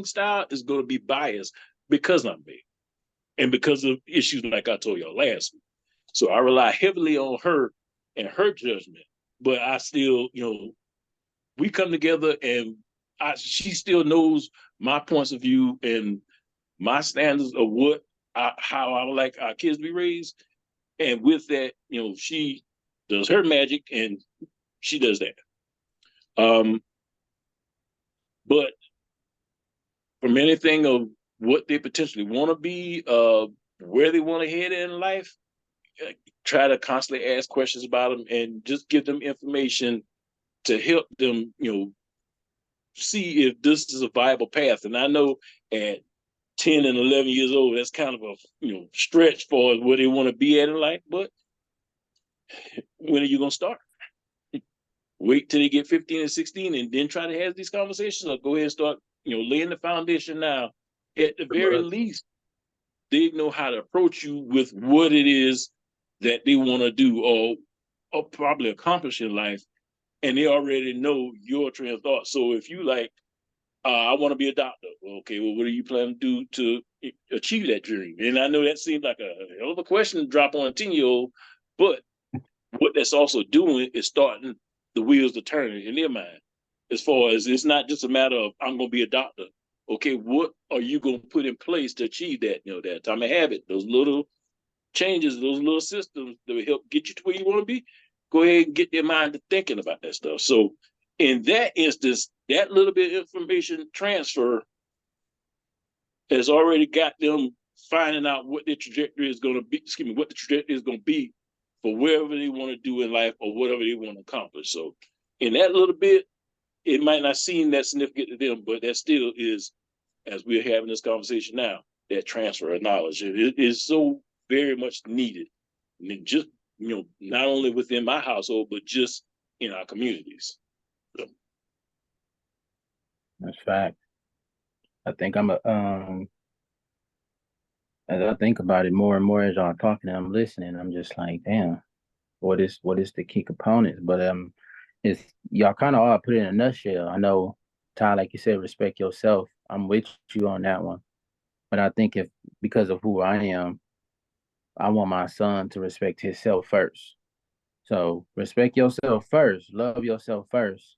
style is going to be biased because I'm big and because of issues like I told y'all last week. So I rely heavily on her and her judgment, but I still, we come together and she still knows my points of view and my standards of how I would like our kids to be raised. And with that, she does her magic and she does that. But from anything of what they potentially want to be, where they want to head in life, try to constantly ask questions about them and just give them information to help them, see if this is a viable path. And I know at 10 and 11 years old, that's kind of a stretch for where they want to be at in life. But when are you going to start? Wait till they get 15 and 16 and then try to have these conversations, or go ahead and start, laying the foundation now. At the very least, they know how to approach you with what it is that they want to do or probably accomplish in life. And they already know your train of thought. So if you like, I want to be a doctor. Okay, well, what do you plan to do to achieve that dream? And I know that seems like a hell of a question to drop on a 10-year-old, but what that's also doing is starting the wheels to turn in their mind. As far as it's not just a matter of I'm going to be a doctor. Okay, what are you going to put in place to achieve that? That atomic habit, those little changes, those little systems that will help get you to where you want to be. Go ahead and get their mind to thinking about that stuff. So in that instance, that little bit of information transfer has already got them finding out what their trajectory is going to be, what the trajectory is going to be for wherever they want to do in life or whatever they want to accomplish. So in that little bit, it might not seem that significant to them, but that still is, as we're having this conversation now, that transfer of knowledge. It is so very much needed. And just, not only within my household, but just in our communities. So.
That's fact. I think as I think about it more and more as y'all talking and I'm listening, I'm just like, damn, what is the key components? But it's y'all kind of all put it in a nutshell. I know, Ty, like you said, respect yourself. I'm with you on that one. But I think if because of who I am, I want my son to respect himself first. So respect yourself first, love yourself first.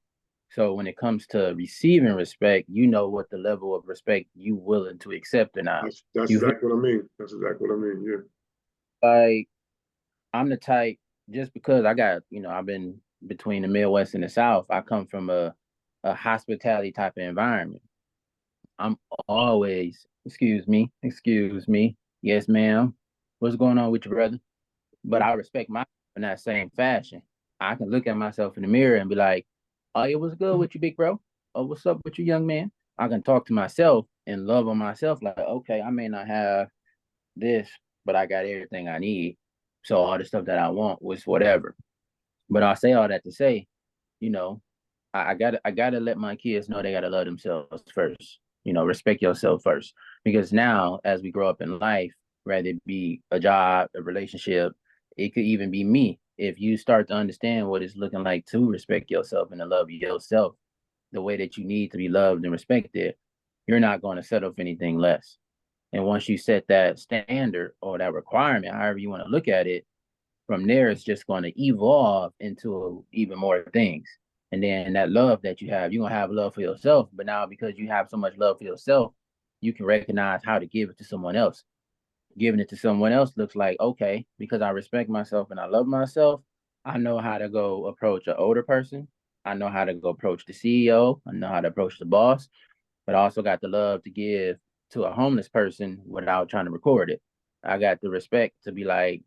So when it comes to receiving respect, you know what the level of respect you willing to accept or not.
That's
You
exactly what I mean. That's exactly what I mean. Yeah.
like I'm the type just because I got, I've been between the Midwest and the South, I come from a hospitality type of environment. I'm always, excuse me. Yes, ma'am. What's going on with your brother? But I respect myself in that same fashion. I can look at myself in the mirror and be like, oh, it was good with you, big bro. Oh, what's up with you, young man? I can talk to myself and love on myself like, okay, I may not have this, but I got everything I need. So all the stuff that I want was whatever. But I say all that to say, you know, I gotta let my kids know they gotta love themselves first. Respect yourself first. Because now as we grow up in life, whether it be a job, a relationship, it could even be me. If you start to understand what it's looking like to respect yourself and to love yourself the way that you need to be loved and respected, you're not going to settle for anything less. And once you set that standard or that requirement, however you want to look at it, from there it's just going to evolve into even more things. And then that love that you have, you're going to have love for yourself. But now because you have so much love for yourself, you can recognize how to give it to someone else. Giving it to someone else looks like, okay, because I respect myself and I love myself, I know how to go approach an older person. I know how to go approach the CEO. I know how to approach the boss, but I also got the love to give to a homeless person without trying to record it. I got the respect to be like,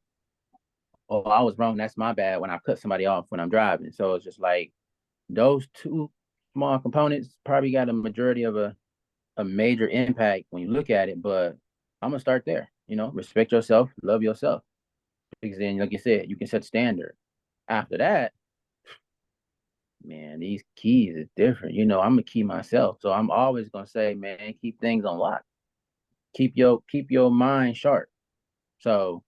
oh, I was wrong. That's my bad when I cut somebody off when I'm driving. So it's just like those two small components probably got a majority of a major impact when you look at it. But I'm gonna start there. Respect yourself, love yourself. Because then, like you said, you can set standard. After that, man, these keys is different. I'm a key myself. So I'm always gonna say, man, keep things on lock. Keep your mind sharp. So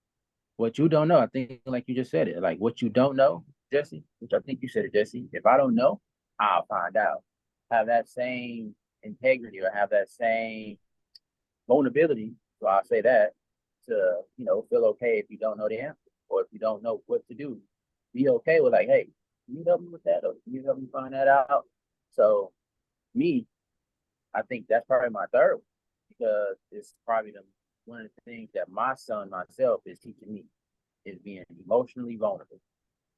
what you don't know, I think like you just said it, like what you don't know, Jesse, which I think you said it, Jesse. If I don't know, I'll find out. Have that same integrity or have that same vulnerability. So I'll say that to, feel okay if you don't know the answer or if you don't know what to do. Be okay with like, hey, can you help me with that? Or can you help me find that out? So me, I think that's probably my third one because it's probably one of the things that my son myself is teaching me is being emotionally vulnerable.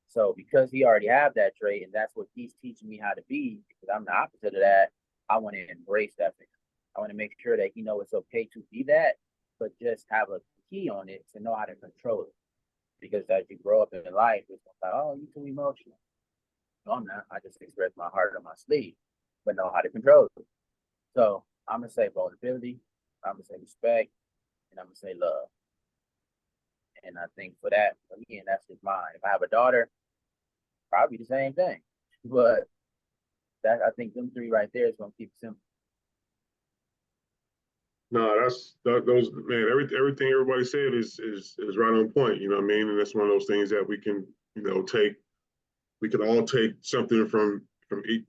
So because he already have that trait and that's what he's teaching me how to be, because I'm the opposite of that, I want to embrace that thing. I want to make sure that he know it's okay to be that, but just have a key on it to know how to control it. Because as you grow up in life, it's like, oh, you're too emotional. No, I'm not. I just express my heart on my sleeve, but know how to control it. So I'm gonna say vulnerability, I'm gonna say respect, and I'm gonna say love. And I think for that, again, that's just mine. If I have a daughter, probably the same thing. But that I think them three right there is gonna keep it simple.
No, those man. Everything everybody said is right on point. You know what I mean? And that's one of those things that we can take. We can all take something from each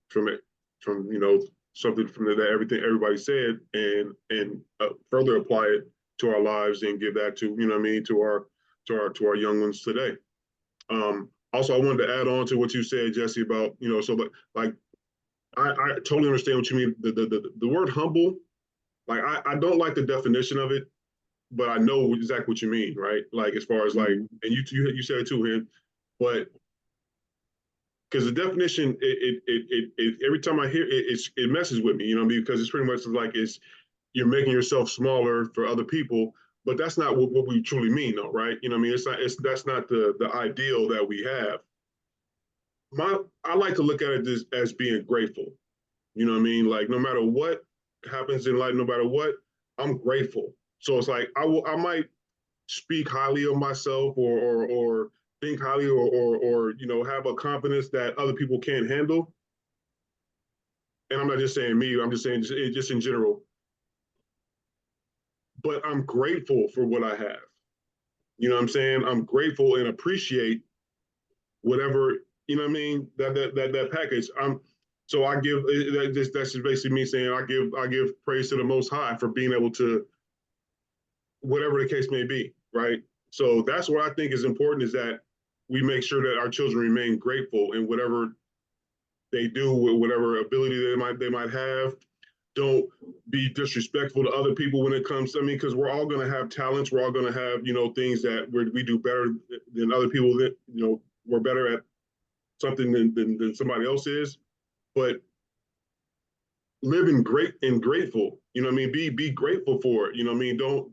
from it from something from that everybody said, and further apply it to our lives and give that to, you know what I mean, to our young ones today. Also, I wanted to add on to what you said, Jesse, about, you know, so like I totally understand what you mean. The word humble, like I don't like the definition of it, but I know exactly what you mean, right? Like as far as like, and you said it too, him, but because the definition, every time I hear it, it messes with me, you know, because it's pretty much like you're making yourself smaller for other people, but that's not what we truly mean, though, right? You know, what I mean, that's not the ideal that we have. I like to look at it as being grateful. You know what I mean? Like no matter what happens in life, no matter what, I'm grateful. So it's like I might speak highly of myself or think highly or you know have a confidence that other people can't handle. And I'm not just saying me, I'm just saying just in general. But I'm grateful for what I have. You know what I'm saying? I'm grateful and appreciate whatever, you know what I mean, that package. So I give that's just basically me saying I give praise to the Most High for being able to, whatever the case may be, right? So that's what I think is important, is that we make sure that our children remain grateful in whatever they do, whatever ability they might have. Don't be disrespectful to other people when it comes to, I mean, because we're all going to have talents. We're all going to have, you know, things that we do better than other people that, you know, we're better at something than somebody else is. But living great and grateful, you know what I mean? Be grateful for it. You know what I mean? Don't,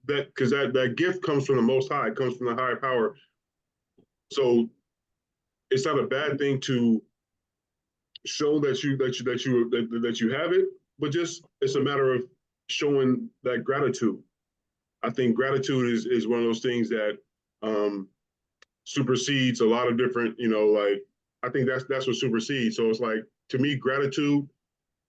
because that gift comes from the Most High, it comes from the higher power. So it's not a bad thing to show that you have it, but just it's a matter of showing that gratitude. I think gratitude is one of those things that supersedes a lot of different, you know, like I think that's what supersedes. So it's like, to me, gratitude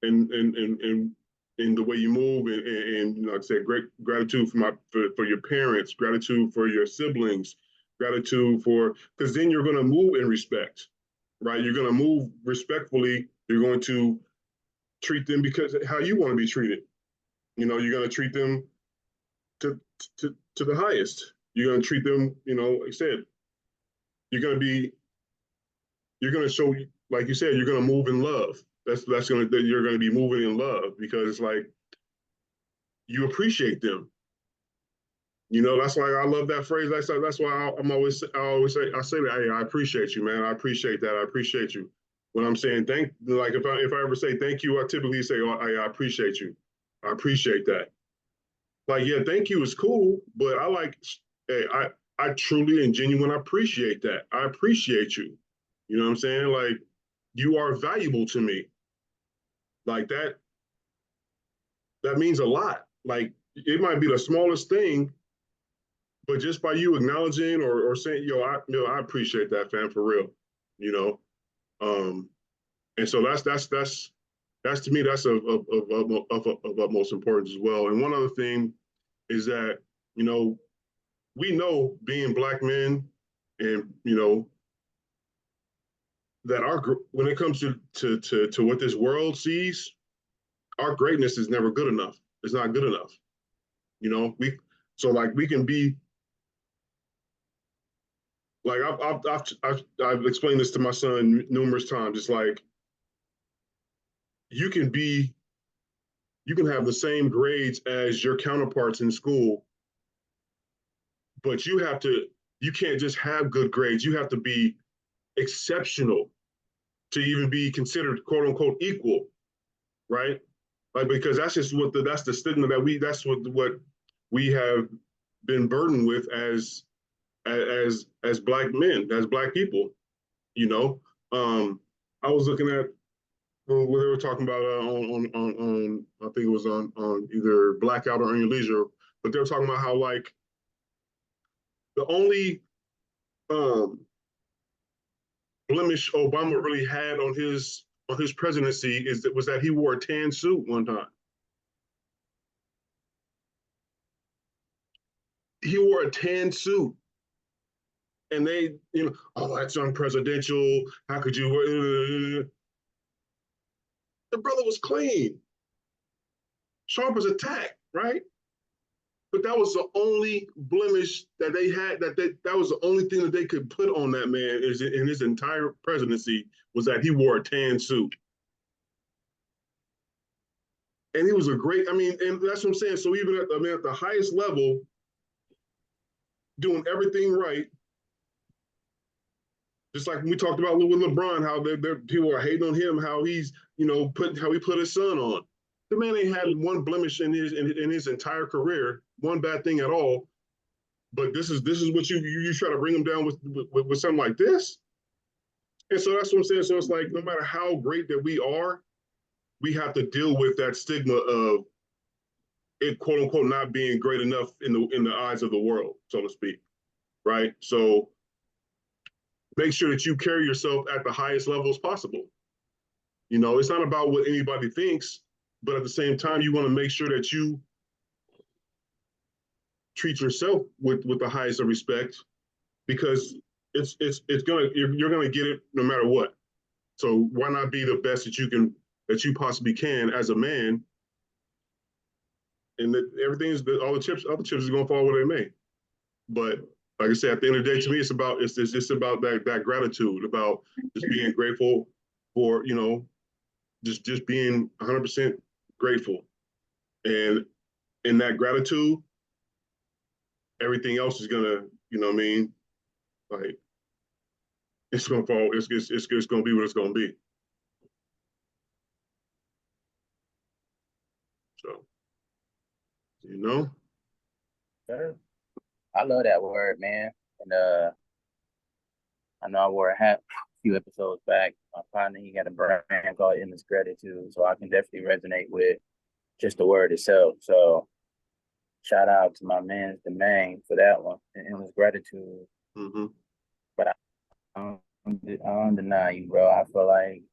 and the way you move and you know, like I said, great gratitude for your parents, gratitude for your siblings, gratitude for, because then you're going to move in respect, right? You're going to move respectfully. You're going to treat them because how you want to be treated. You know, you're going to treat them to the highest. You're going to treat them, you know, like I said, you're going to show, like you said, you're going to move in love. You're going to be moving in love because it's like you appreciate them. You know, that's why I love that phrase. That's why I always say that, hey, I appreciate you, man. I appreciate that. I appreciate you. When I'm saying like if I ever say thank you, I typically say, oh, I appreciate you. I appreciate that. Like, yeah, thank you is cool, but I like, hey, I truly and genuinely appreciate that. I appreciate you. You know what I'm saying? Like, you are valuable to me. Like that means a lot. Like, it might be the smallest thing, but just by you acknowledging or saying, I appreciate that, fam, for real. You know, and so that's to me, that's of utmost importance as well. And one other thing is that, you know, we know being Black men, and you know that when it comes to what this world sees, our greatness is never good enough. It's not good enough. You know, we can be like I've explained this to my son numerous times. It's like you can have the same grades as your counterparts in school, but you can't just have good grades. You have to be exceptional to even be considered quote unquote equal, right? Like, because that's just that's the stigma that's what we have been burdened with as Black men, as Black people, you know. I was looking at what they were talking about on I think it was on either Blackout or On Your Leisure, but they were talking about how like the only blemish Obama really had on his presidency was that he wore a tan suit one time. He wore a tan suit. And they, you know, oh, that's unpresidential. How could you? The brother was clean, sharp as a tack, right? But that was the only blemish that they had. That was the only thing that they could put on that man is in his entire presidency was that he wore a tan suit. And he was a great. I mean, and that's what I'm saying. So even at the highest level, doing everything right. Just like when we talked about with LeBron, how people are hating on him, how he's how he put his son on. The man ain't had one blemish in his entire career, one bad thing at all. But this is what you try to bring him down with something like this. And so that's what I'm saying. So it's like no matter how great that we are, we have to deal with that stigma of it, quote unquote, not being great enough in the eyes of the world, so to speak. Right. So make sure that you carry yourself at the highest levels possible. It's not about what anybody thinks, but at the same time, you want to make sure that you treat yourself with the highest of respect, because you're gonna get it no matter what. So why not be the best that you possibly can as a man, and that all the chips are gonna fall where they may. But like I said, at the end of the day, to me, it's just about that gratitude, about just being grateful for just being 100% grateful, and in that gratitude, everything else is gonna, like it's gonna fall. It's gonna be what it's gonna be. So,
Sure. I love that word, man. And I know I wore a hat a few episodes back. My partner, he got a brand called Endless Gratitude, so I can definitely resonate with just the word itself. So shout out to my man, the man, for that one. And Endless Gratitude.
Mm-hmm.
But I don't deny you, bro. I feel like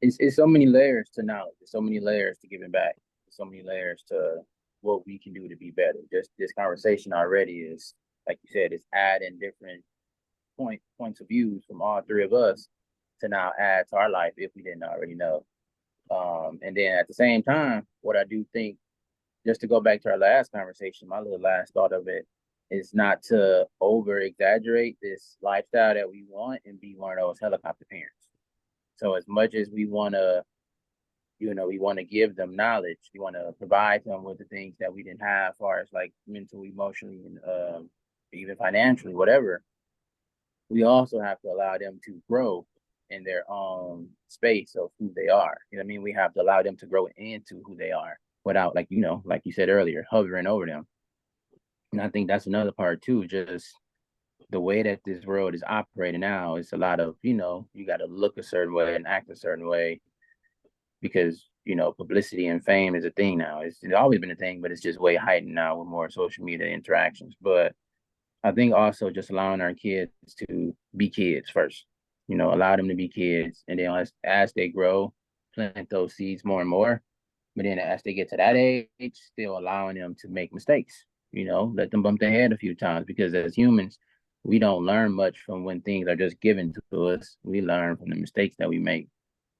it's so many layers to knowledge. There's so many layers to giving back. There's so many layers to what we can do to be better. Just this conversation already is, like you said, it's adding different points of views from all three of us to now add to our life if we didn't already know. And then at the same time, what I do think, just to go back to our last conversation, my little last thought of it is not to over exaggerate this lifestyle that we want and be one of those helicopter parents. So as much as we want to, we want to give them knowledge, we want to provide them with the things that we didn't have, as far as like mentally, emotionally, and even financially, whatever. We also have to allow them to grow in their own space of who they are. You know what I mean? We have to allow them to grow into who they are without, like, like you said earlier, hovering over them. And I think that's another part too, just the way that this world is operating now. It's a lot of, you got to look a certain way and act a certain way because, publicity and fame is a thing now. It's always been a thing, but it's just way heightened now with more social media interactions. But I think also just allowing our kids to be kids first, allow them to be kids. And then as they grow, plant those seeds more and more. But then as they get to that age, still allowing them to make mistakes, let them bump their head a few times, because as humans, we don't learn much from when things are just given to us. We learn from the mistakes that we make.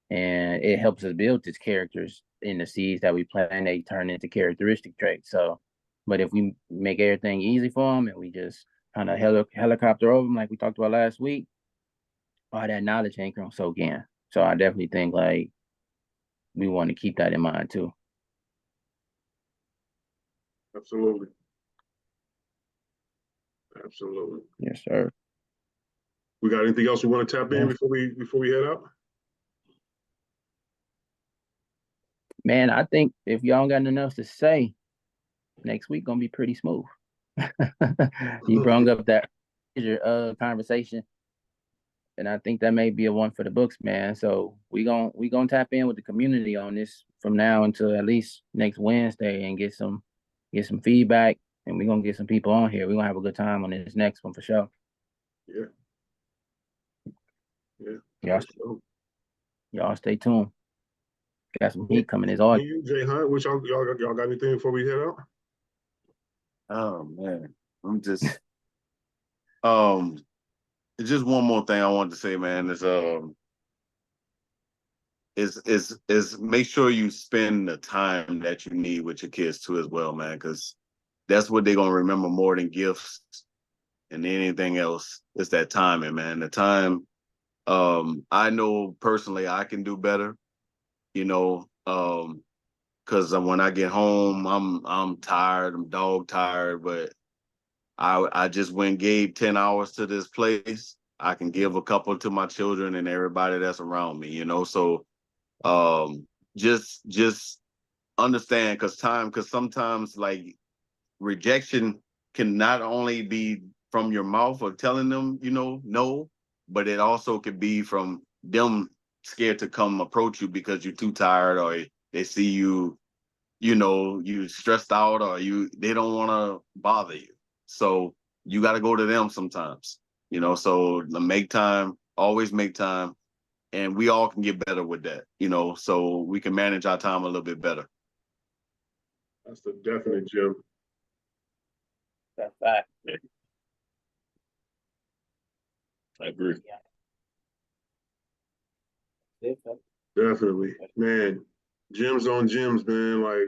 And it helps us build these characters in the seeds that we plant. They turn into characteristic traits. So, but if we make everything easy for them and we just kind of helicopter over them, like we talked about last week, all that knowledge ain't gonna soak in. So I definitely think like we want to keep that in mind too.
Absolutely. Absolutely.
Yes, sir.
We got anything else we want to tap in before we head out?
Man, I think if y'all got nothing else to say, next week gonna be pretty smooth. You brought up that conversation, and I think that may be a one for the books, man. So we gonna tap in with the community on this from now until at least next Wednesday and get some feedback, and we're gonna get some people on here. We're gonna have a good time on this next one for sure.
Yeah.
Y'all stay tuned. Got some heat coming as always.
Jay Hunt, which y'all got anything before we head out?
Oh man, I'm just just one more thing I wanted to say, man, is is make sure you spend the time that you need with your kids too as well, man, because that's what they're gonna remember more than gifts and anything else. It's that timing, man. The time. I know personally I can do better, you know, because when I get home, I'm tired, I'm dog tired, but I just went and gave 10 hours to this place. I can give a couple to my children and everybody that's around me, you know. So just understand, because sometimes like rejection can not only be from your mouth of telling them, you know, no, but it also could be from them scared to come approach you because you're too tired, or they see you, you know, you stressed out, or they don't want to bother you. So you got to go to them sometimes, you know. So make time, always make time, and we all can get better with that, you know, so we can manage our time a little bit better.
That's the definite, Jim.
That's fact.
I agree.
Yeah.
Definitely, man. Gems on gems, man. Like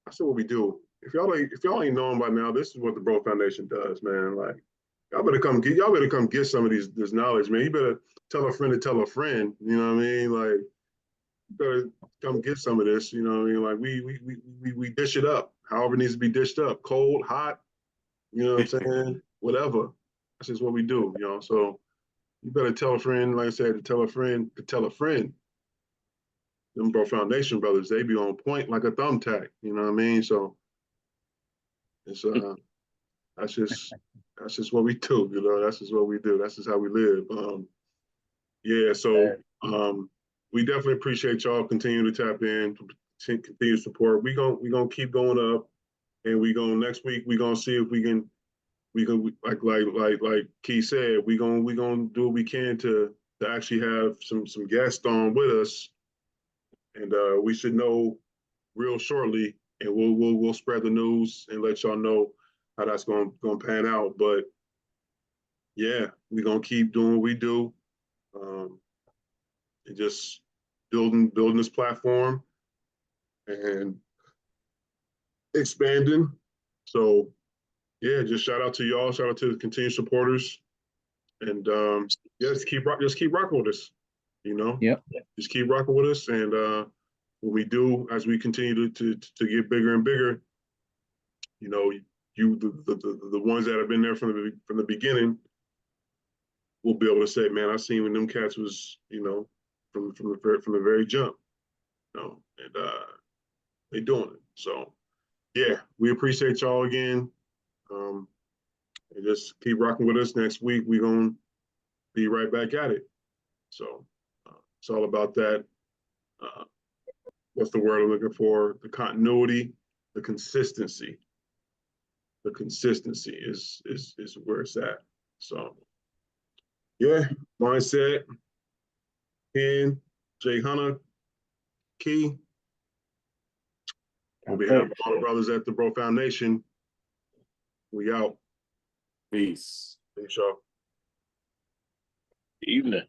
I said, what we do. If y'all ain't knowing by now, this is what the Bro Foundation does, man. Like y'all better come get some of this knowledge, man. You better tell a friend to tell a friend. You know what I mean? Like you better come get some of this. You know what I mean? Like we dish it up, however it needs to be dished up, cold, hot. You know what I'm saying? Whatever. That's just what we do, you know. So you better tell a friend, like I said, to tell a friend to tell a friend. Them Bro Foundation brothers, they be on point like a thumbtack. You know what I mean? So it's that's just what we do. You know, that's just what we do. That's just how we live. Yeah. So we definitely appreciate y'all continuing to tap in, continue support. We gonna keep going up, and next week we gonna see if we can like Key said, we gonna do what we can to actually have some guests on with us, and we should know real shortly, and we'll spread the news and let y'all know how that's gonna pan out. But yeah, we gonna keep doing what we do, and just building this platform and expanding. So yeah, just shout out to y'all, shout out to the continued supporters. And yeah, just keep rocking with us, you know.
Yep.
Just keep rocking with us, and what we do as we continue to get bigger and bigger, you know, the ones that have been there from the beginning will be able to say, man, I seen when them cats was, you know, from the very jump, you know, and they doing it. So yeah, we appreciate y'all again. And just keep rocking with us. Next week we gonna be right back at it. So it's all about that. What's the word I'm looking for? The continuity, the consistency. The consistency is where it's at. So yeah, mindset, Ken, Jay Hunter, Key. On behalf of all the brothers at the Bro Foundation, we out.
Peace.
Thanks, y'all.
Evening.